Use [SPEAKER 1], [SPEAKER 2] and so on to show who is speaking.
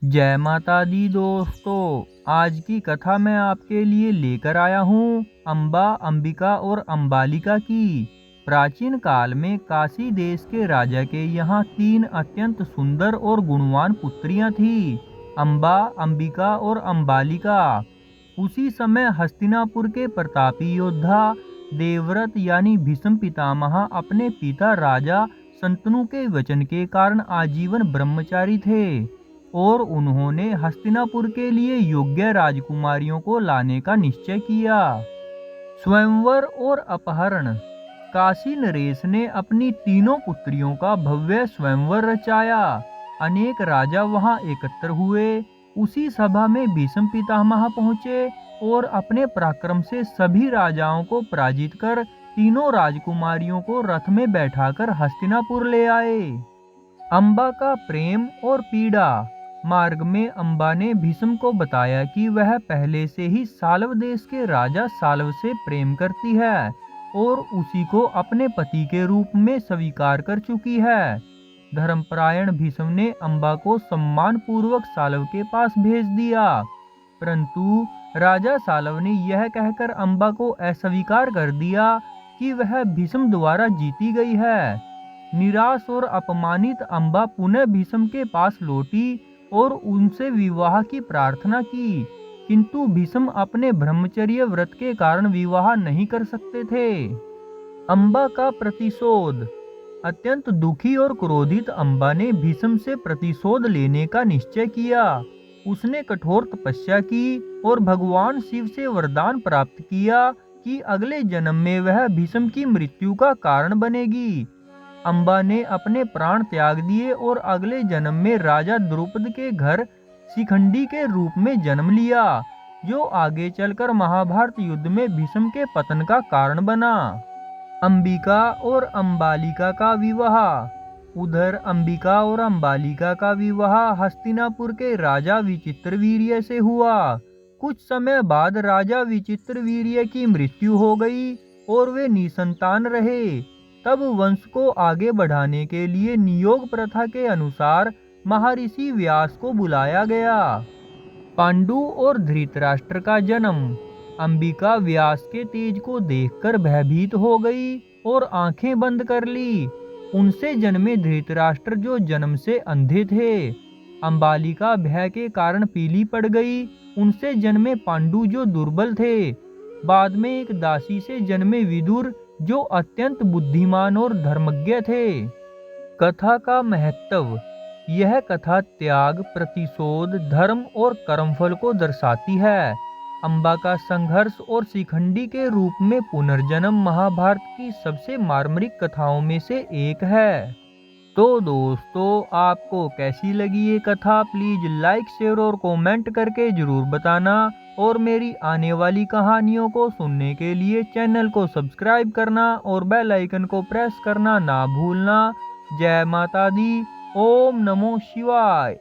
[SPEAKER 1] जय माता दी दोस्तों। आज की कथा मैं आपके लिए लेकर आया हूँ अम्बा, अंबिका और अम्बालिका की। प्राचीन काल में काशी देश के राजा के यहाँ 3 अत्यंत सुंदर और गुणवान पुत्रियां थीं, अम्बा, अंबिका और अम्बालिका। उसी समय हस्तिनापुर के प्रतापी योद्धा देवव्रत यानी भीष्म पितामह अपने पिता राजा शंतनु के वचन के कारण आजीवन ब्रह्मचारी थे और उन्होंने हस्तिनापुर के लिए योग्य राजकुमारियों को लाने का निश्चय किया। स्वयंवर और अपहरण। काशी नरेश ने अपनी तीनों पुत्रियों का भव्य स्वयंवर रचाया। अनेक राजा वहां एकत्र हुए। उसी सभा में भीष्म पितामह पहुंचे और अपने पराक्रम से सभी राजाओं को पराजित कर तीनों राजकुमारियों को रथ में बैठाकर हस्तिनापुर ले आए। अम्बा का प्रेम और पीड़ा। मार्ग में अम्बा ने भीष्म को बताया कि वह पहले से ही साल्व देश के राजा साल्व से प्रेम करती है और उसी को अपने पति के रूप में स्वीकार कर चुकी है। धर्मपरायण भीष्म ने अम्बा को सम्मान पूर्वक साल्व के पास भेज दिया, परंतु राजा साल्व ने यह कहकर अम्बा को अस्वीकार कर दिया कि वह भीष्म द्वारा जीती गई है। निराश और अपमानित अम्बा पुनः भीष्म के पास लौटी और उनसे विवाह की प्रार्थना की, किंतु भीष्म अपने ब्रह्मचर्य व्रत के कारण विवाह नहीं कर सकते थे। अम्बा का प्रतिशोध। अत्यंत दुखी और क्रोधित अम्बा ने भीष्म से प्रतिशोध लेने का निश्चय किया। उसने कठोर तपस्या की और भगवान शिव से वरदान प्राप्त किया कि अगले जन्म में वह भीष्म की मृत्यु का कारण बनेगी। अम्बा ने अपने प्राण त्याग दिए और अगले जन्म में राजा द्रुपद के घर शिखंडी के रूप में जन्म लिया, जो आगे चलकर महाभारत युद्ध में भीष्म के पतन का कारण बना। अंबिका और अम्बालिका का विवाह। उधर अंबिका और अम्बालिका का विवाह हस्तिनापुर के राजा विचित्रवीर्य से हुआ। कुछ समय बाद राजा विचित्रवीर्य की मृत्यु हो गई और वे निसंतान रहे। तब वंश को आगे बढ़ाने के लिए नियोग प्रथा के अनुसार महर्षि व्यास को बुलाया गया। पांडु और धृतराष्ट्र का जन्म। अंबिका व्यास के तेज को देखकर भयभीत हो गई और आंखें बंद कर ली। उनसे जन्मे धृतराष्ट्र जो जन्म से अंधे थे। अम्बालिका भय के कारण पीली पड़ गई। उनसे जन्मे पांडु जो दुर्बल थे। बाद में एक दासी से जन्मे विदुर जो अत्यंत बुद्धिमान और धर्मज्ञ थे। कथा का महत्व। यह कथा त्याग, प्रतिशोध, धर्म और कर्मफल को दर्शाती है। अम्बा का संघर्ष और शिखंडी के रूप में पुनर्जन्म महाभारत की सबसे मार्मिक कथाओं में से एक है। तो दोस्तों, आपको कैसी लगी ये कथा? प्लीज लाइक, शेयर और कमेंट करके जरूर बताना और मेरी आने वाली कहानियों को सुनने के लिए चैनल को सब्सक्राइब करना और बेल आइकन को प्रेस करना ना भूलना। जय माता दी। ओम नमो शिवाय।